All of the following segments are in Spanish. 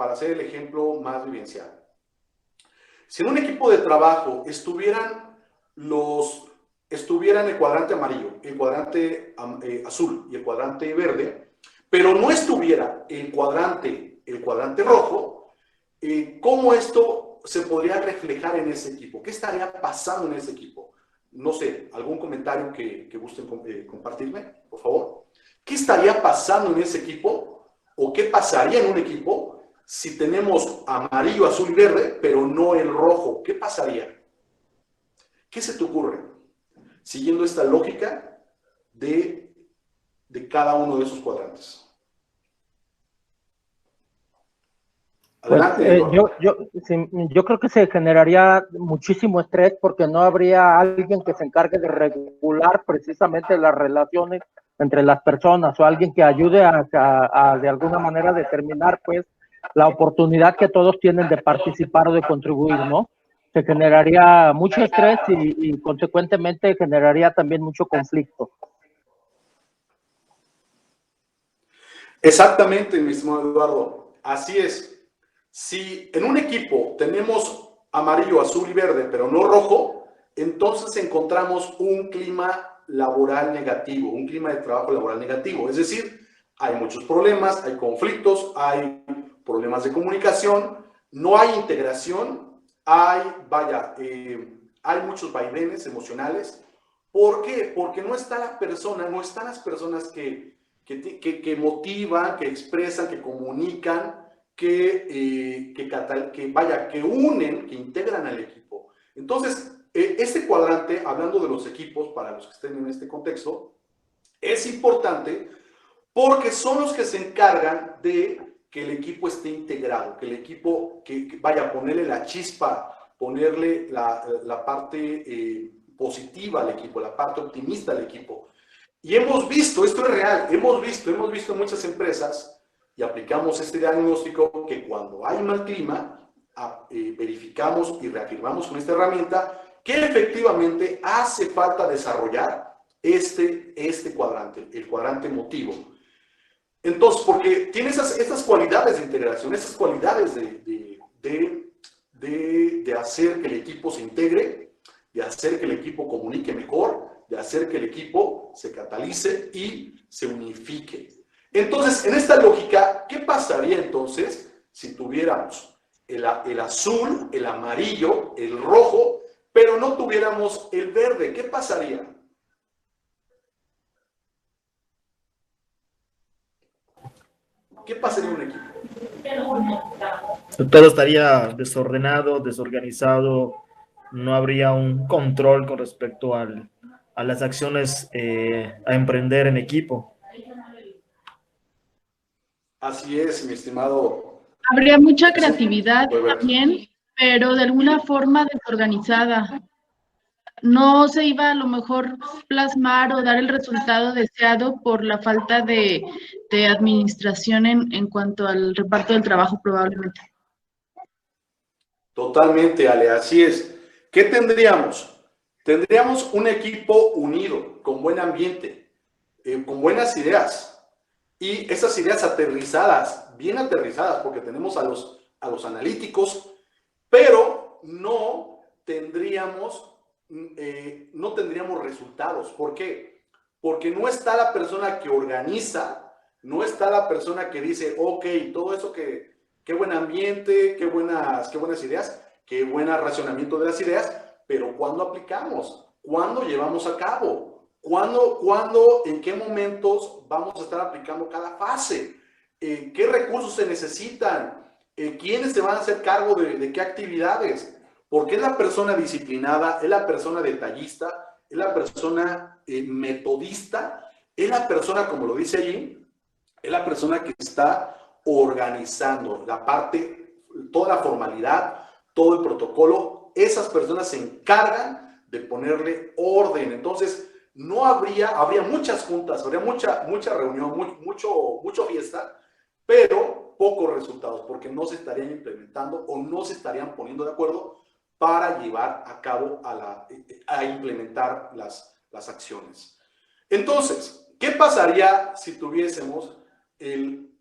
para hacer el ejemplo más vivencial. Si en un equipo de trabajo estuvieran el cuadrante amarillo, el cuadrante azul y el cuadrante verde, pero no estuviera el cuadrante rojo, ¿cómo esto se podría reflejar en ese equipo? ¿Qué estaría pasando en ese equipo? No sé, ¿algún comentario que gusten compartirme, por favor? ¿Qué estaría pasando en ese equipo? ¿O qué pasaría en un equipo si tenemos amarillo, azul y verde, pero no el rojo? ¿Qué pasaría? ¿Qué se te ocurre? Siguiendo esta lógica de cada uno de esos cuadrantes. Adelante, pues, yo creo que se generaría muchísimo estrés porque no habría alguien que se encargue de regular precisamente las relaciones entre las personas o alguien que ayude a de alguna manera determinar pues la oportunidad que todos tienen de participar o de contribuir, ¿no? Se generaría mucho estrés y consecuentemente generaría también mucho conflicto. Exactamente, mi estimado Eduardo. Así es. Si en un equipo tenemos amarillo, azul y verde, pero no rojo, entonces encontramos un clima laboral negativo, un clima de trabajo laboral negativo. Es decir, hay muchos problemas, hay conflictos, hay problemas de comunicación, no hay integración, hay muchos vaivenes emocionales. ¿Por qué? Porque no está la persona, no están las personas que motivan, que expresan, que comunican, que unen, que integran al equipo. Entonces, este cuadrante, hablando de los equipos, para los que estén en este contexto, es importante porque son los que se encargan de que el equipo esté integrado, que el equipo, vaya, ponerle la chispa, ponerle la parte positiva al equipo, la parte optimista al equipo. Y hemos visto, esto es real, hemos visto en muchas empresas, y aplicamos este diagnóstico, que cuando hay mal clima, verificamos y reafirmamos con esta herramienta que efectivamente hace falta desarrollar este cuadrante, el cuadrante emotivo. Entonces, porque tiene estas cualidades de integración, estas cualidades de hacer que el equipo se integre, de hacer que el equipo comunique mejor, de hacer que el equipo se catalice y se unifique. Entonces, en esta lógica, ¿qué pasaría entonces si tuviéramos el azul, el amarillo, el rojo, pero no tuviéramos el verde? ¿Qué pasaría? ¿Qué pasaría en un equipo? Todo estaría desordenado, desorganizado, no habría un control con respecto a las acciones a emprender en equipo. Así es, mi estimado. Habría mucha creatividad también, pero de alguna forma desorganizada. No se iba a lo mejor plasmar o dar el resultado deseado por la falta de administración en cuanto al reparto del trabajo, probablemente. Totalmente, Ale, así es. ¿Qué tendríamos? Tendríamos un equipo unido, con buen ambiente, con buenas ideas, y esas ideas aterrizadas, bien aterrizadas, porque tenemos a los analíticos, pero no tendríamos resultados. ¿Por qué? Porque no está la persona que organiza, no está la persona que dice, ok, todo eso qué buen ambiente, qué buenas ideas, qué buen racionamiento de las ideas, pero ¿cuándo aplicamos? ¿Cuándo llevamos a cabo? ¿Cuándo, en qué momentos vamos a estar aplicando cada fase? ¿Qué recursos se necesitan? ¿Quiénes se van a hacer cargo de qué actividades? Porque es la persona disciplinada, es la persona detallista, es la persona metodista, es la persona, como lo dice allí, es la persona que está organizando la parte, toda la formalidad, todo el protocolo. Esas personas se encargan de ponerle orden. Entonces, habría muchas juntas, habría mucha reunión, mucho fiesta, pero pocos resultados, porque no se estarían implementando o no se estarían poniendo de acuerdo para llevar a cabo, a implementar las acciones. Entonces, ¿qué pasaría si tuviésemos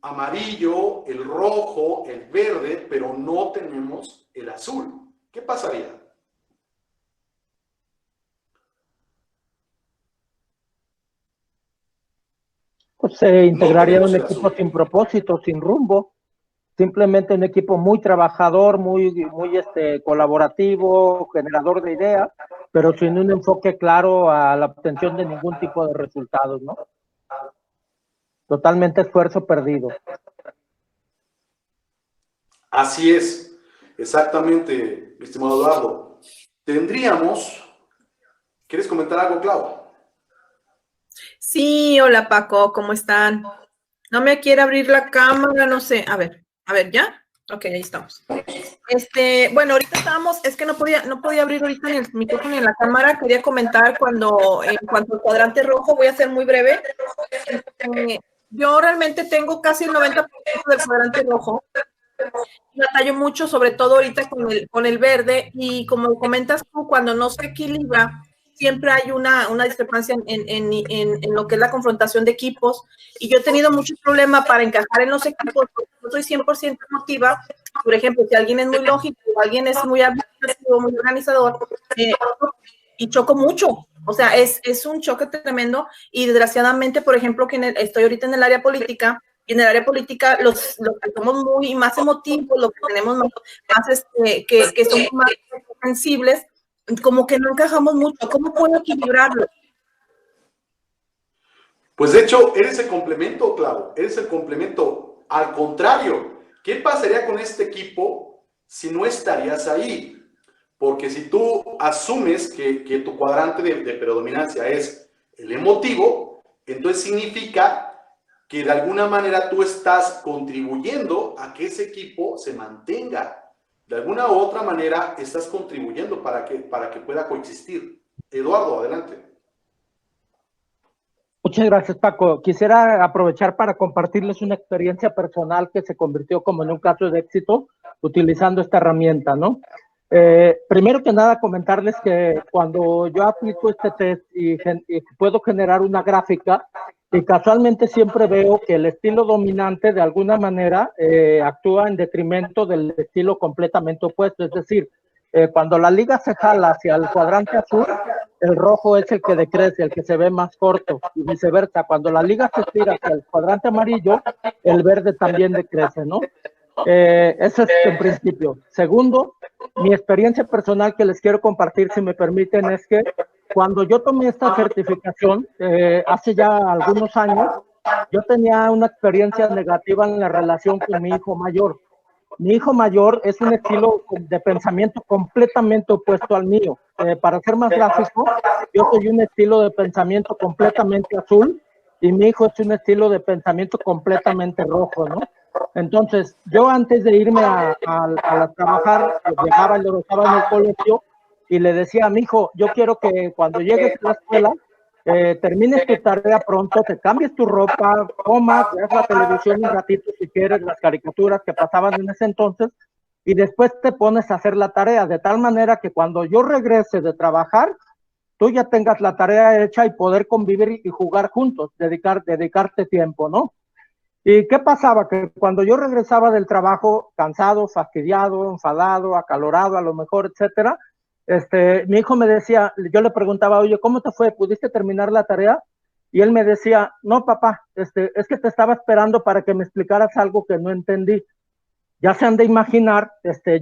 amarillo, el rojo, el verde, pero no tenemos el azul. ¿Qué pasaría? Pues se integraría No un equipo sin propósito, sin rumbo, simplemente un equipo muy trabajador, muy colaborativo, generador de ideas, pero sin un enfoque claro a la obtención de ningún tipo de resultados, ¿no? Totalmente esfuerzo perdido. Así es, exactamente, mi estimado Eduardo. ¿Quieres comentar algo, Clau? Sí, hola Paco, ¿cómo están? No me quiere abrir la cámara, no sé. A ver, ¿ya? Ok, ahí estamos. Bueno, ahorita estábamos, es que no podía abrir ahorita ni el micrófono ni la cámara. Quería comentar en cuanto al cuadrante rojo, voy a ser muy breve. Yo realmente tengo casi el 90% del cuadrante rojo. Batallo mucho, sobre todo ahorita con el verde, y como comentas tú, cuando no se equilibra, siempre hay una discrepancia en lo que es la confrontación de equipos, y yo he tenido mucho problema para encajar en los equipos, porque no soy 100% emotiva. Por ejemplo, si alguien es muy lógico, o alguien es muy administrativo, muy organizador, y choco mucho. O sea, es un choque tremendo, y desgraciadamente, por ejemplo, estoy ahorita en el área política, y en el área política los que somos muy más emotivos, los que tenemos más que somos más sensibles, como que no encajamos mucho. ¿Cómo puedo equilibrarlo? Pues de hecho, eres el complemento, Clau, eres el complemento. Al contrario, ¿qué pasaría con este equipo si no estarías ahí? Porque si tú asumes que tu cuadrante de predominancia es el emotivo, entonces significa que de alguna manera tú estás contribuyendo a que ese equipo se mantenga. De alguna u otra manera estás contribuyendo para que pueda coexistir. Eduardo, adelante. Muchas gracias, Paco. Quisiera aprovechar para compartirles una experiencia personal que se convirtió como en un caso de éxito utilizando esta herramienta, ¿no? Primero que nada, comentarles que cuando yo aplico este test y puedo generar una gráfica, y casualmente siempre veo que el estilo dominante de alguna manera actúa en detrimento del estilo completamente opuesto. Es decir, cuando la liga se jala hacia el cuadrante azul, el rojo es el que decrece, el que se ve más corto, y viceversa. Cuando la liga se tira hacia el cuadrante amarillo, el verde también decrece, ¿no? Eso es en principio. Segundo, mi experiencia personal que les quiero compartir, si me permiten, es que cuando yo tomé esta certificación, hace ya algunos años, yo tenía una experiencia negativa en la relación con mi hijo mayor. Mi hijo mayor es un estilo de pensamiento completamente opuesto al mío. Para ser más gráfico, yo soy un estilo de pensamiento completamente azul y mi hijo es un estilo de pensamiento completamente rojo, ¿no? Entonces, yo antes de irme a trabajar, llegaba y lo estaba en el colegio y le decía a mi hijo, yo quiero que cuando llegues a la escuela, termines tu tarea pronto, te cambies tu ropa, comas, veas la televisión un ratito si quieres, las caricaturas que pasaban en ese entonces, y después te pones a hacer la tarea, de tal manera que cuando yo regrese de trabajar, tú ya tengas la tarea hecha y poder convivir y jugar juntos, dedicarte tiempo, ¿no? ¿Y qué pasaba? Que cuando yo regresaba del trabajo cansado, fastidiado, enfadado, acalorado, a lo mejor, etcétera, mi hijo me decía, yo le preguntaba, oye, ¿cómo te fue? ¿Pudiste terminar la tarea? Y él me decía, no, papá, es que te estaba esperando para que me explicaras algo que no entendí. Ya se han de imaginar,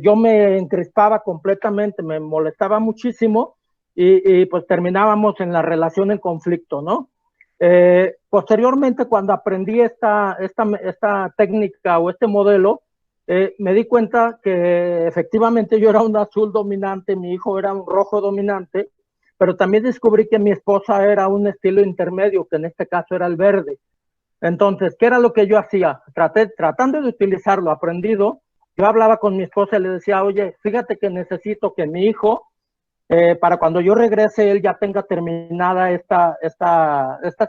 yo me encrispaba completamente, me molestaba muchísimo y pues terminábamos en la relación en conflicto, ¿no? Posteriormente, cuando aprendí esta técnica o este modelo, me di cuenta que efectivamente yo era un azul dominante, mi hijo era un rojo dominante, pero también descubrí que mi esposa era un estilo intermedio, que en este caso era el verde. Entonces, ¿qué era lo que yo hacía? Tratando de utilizar lo aprendido, yo hablaba con mi esposa y le decía, oye, fíjate que necesito que mi hijo, para cuando yo regrese, él ya tenga terminada estas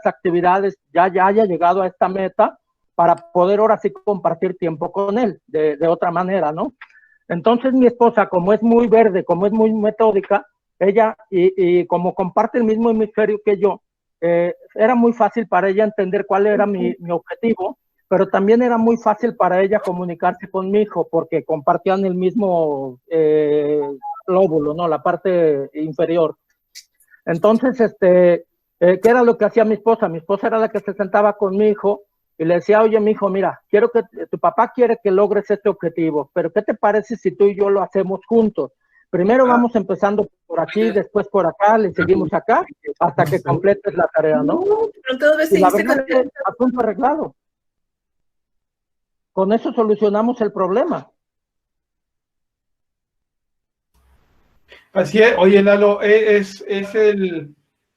actividades, ya haya llegado a esta meta, para poder ahora sí compartir tiempo con él de otra manera, ¿no? Entonces mi esposa, como es muy verde, como es muy metódica, ella, y como comparte el mismo hemisferio que yo, era muy fácil para ella entender cuál era mi objetivo, pero también era muy fácil para ella comunicarse con mi hijo porque compartían el mismo lóbulo, ¿no? La parte inferior. Entonces, ¿qué era lo que hacía mi esposa? Mi esposa era la que se sentaba con mi hijo y le decía, oye, mi hijo, mira, quiero que tu papá quiere que logres este objetivo, pero ¿qué te parece si tú y yo lo hacemos juntos? Primero vamos empezando por aquí, después por acá, le seguimos acá, hasta que completes la tarea, ¿no? Y la verdad es que asunto arreglado. Con eso solucionamos el problema. Así es, oye Lalo,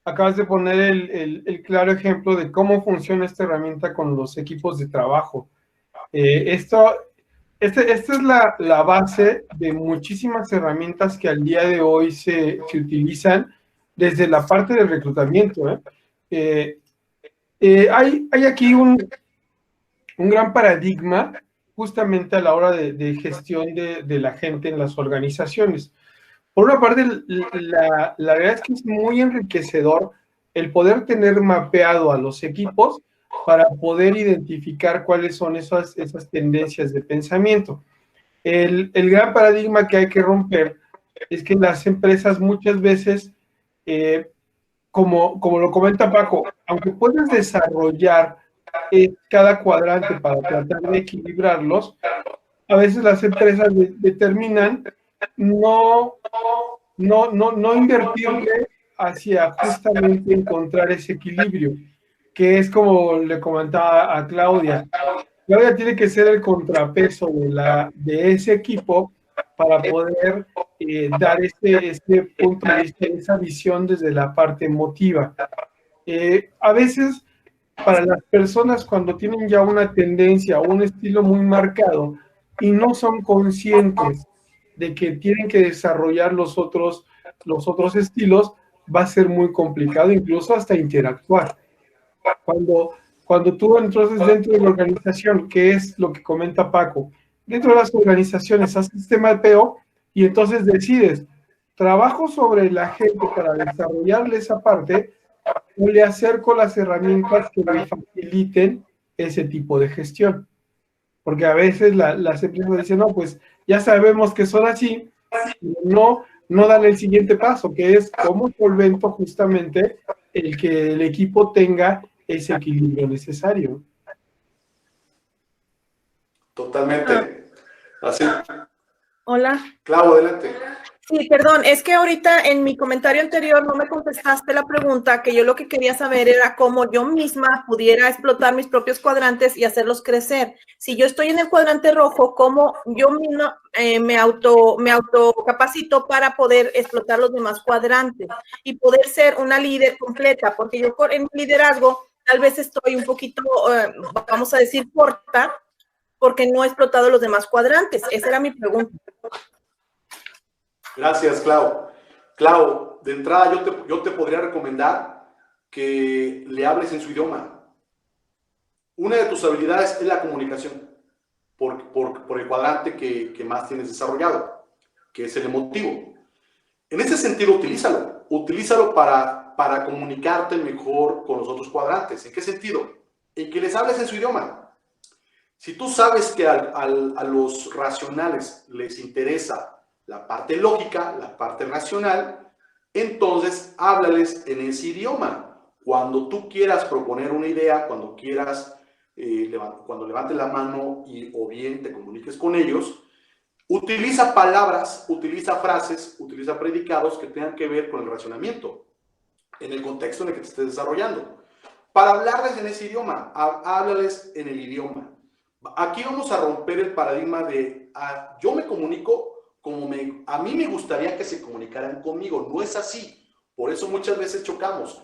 acabas de poner el claro ejemplo de cómo funciona esta herramienta con los equipos de trabajo. Esta es la base de muchísimas herramientas que al día de hoy se utilizan desde la parte del reclutamiento. Hay aquí un gran paradigma justamente a la hora de gestión de la gente en las organizaciones. Por una parte, la verdad es que es muy enriquecedor el poder tener mapeado a los equipos para poder identificar cuáles son esas tendencias de pensamiento. El gran paradigma que hay que romper es que las empresas muchas veces, como lo comenta Paco, aunque puedes desarrollar cada cuadrante para tratar de equilibrarlos, a veces las empresas determinan no invertirle hacia justamente encontrar ese equilibrio, que es como le comentaba a Claudia. Claudia tiene que ser el contrapeso de ese equipo para poder dar este punto de vista, esa visión desde la parte emotiva. A veces, para las personas cuando tienen ya una tendencia o un estilo muy marcado y no son conscientes de que tienen que desarrollar los otros estilos, va a ser muy complicado, incluso hasta interactuar. Cuando tú entonces dentro de la organización, que es lo que comenta Paco, dentro de las organizaciones haces este mapeo y entonces decides, trabajo sobre la gente para desarrollarle esa parte o le acerco las herramientas que me faciliten ese tipo de gestión. Porque a veces las empresas dicen, no, pues ya sabemos que son así, no dan el siguiente paso, que es cómo solvento justamente el que el equipo tenga ese equilibrio necesario. Totalmente. Así. Hola. Clau, adelante. Sí, perdón, es que ahorita en mi comentario anterior no me contestaste la pregunta, que yo lo que quería saber era cómo yo misma pudiera explotar mis propios cuadrantes y hacerlos crecer. Si yo estoy en el cuadrante rojo, ¿cómo yo misma me autocapacito para poder explotar los demás cuadrantes y poder ser una líder completa? Porque yo en liderazgo tal vez estoy un poquito, vamos a decir, corta, porque no he explotado los demás cuadrantes. Esa era mi pregunta. Gracias, Clau. Clau, de entrada yo te podría recomendar que le hables en su idioma. Una de tus habilidades es la comunicación por el cuadrante que más tienes desarrollado, que es el emotivo. En ese sentido, utilízalo para comunicarte mejor con los otros cuadrantes. ¿En qué sentido? En que les hables en su idioma. Si tú sabes que a los racionales les interesa la parte lógica, la parte racional, entonces háblales en ese idioma. Cuando tú quieras proponer una idea, cuando quieras, cuando levantes la mano o bien te comuniques con ellos, utiliza palabras, utiliza frases, utiliza predicados que tengan que ver con el racionamiento en el contexto en el que te estés desarrollando. Para hablarles en ese idioma, háblales en el idioma. Aquí vamos a romper el paradigma de yo me comunico como a mí me gustaría que se comunicaran conmigo. No es así. Por eso muchas veces chocamos.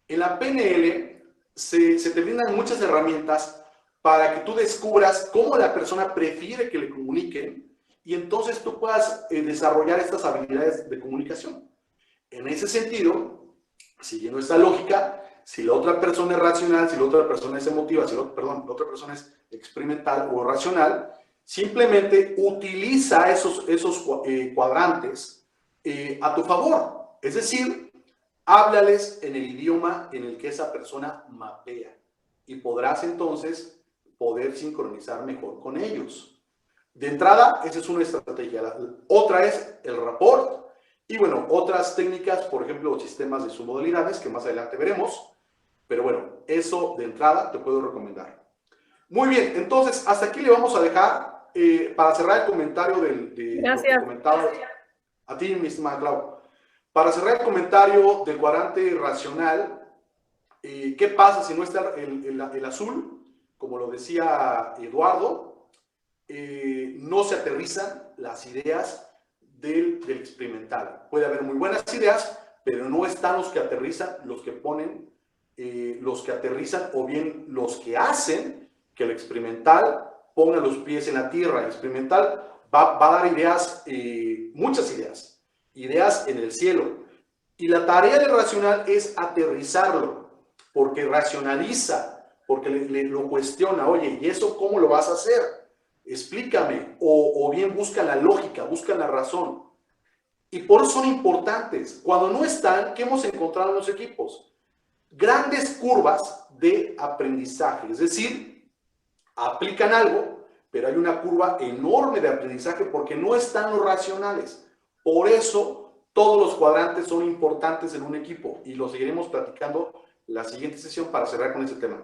En la PNL se te brindan muchas herramientas para que tú descubras cómo la persona prefiere que le comuniquen y entonces tú puedas desarrollar estas habilidades de comunicación. En ese sentido, siguiendo esta lógica, si la otra persona es racional, si la otra persona es emotiva, la otra persona es experimental o racional, simplemente utiliza esos cuadrantes a tu favor. Es decir, háblales en el idioma en el que esa persona mapea y podrás entonces poder sincronizar mejor con ellos. De entrada, esa es una estrategia. Otra es el rapport y, bueno, otras técnicas, por ejemplo, sistemas de submodalidades, que más adelante veremos. Pero bueno, eso de entrada te puedo recomendar. Muy bien, entonces, hasta aquí le vamos a dejar para cerrar el comentario Gracias. A ti, mi estimada Clau. Para cerrar el comentario del cuadrante racional, ¿qué pasa si no está el azul? Como lo decía Eduardo, no se aterrizan las ideas del experimental. Puede haber muy buenas ideas, pero no están los que aterrizan, los que ponen, los que aterrizan o bien los que hacen que el experimental ponga los pies en la tierra. El experimental va a dar ideas, muchas ideas en el cielo. Y la tarea del racional es aterrizarlo, porque racionaliza, porque lo cuestiona. Oye, ¿y eso cómo lo vas a hacer? Explícame. O bien busca la lógica, busca la razón. Y por eso son importantes. Cuando no están, ¿qué hemos encontrado en los equipos? Grandes curvas de aprendizaje. Es decir, aplican algo, pero hay una curva enorme de aprendizaje porque no están los racionales. Por eso todos los cuadrantes son importantes en un equipo y lo seguiremos platicando la siguiente sesión para cerrar con ese tema.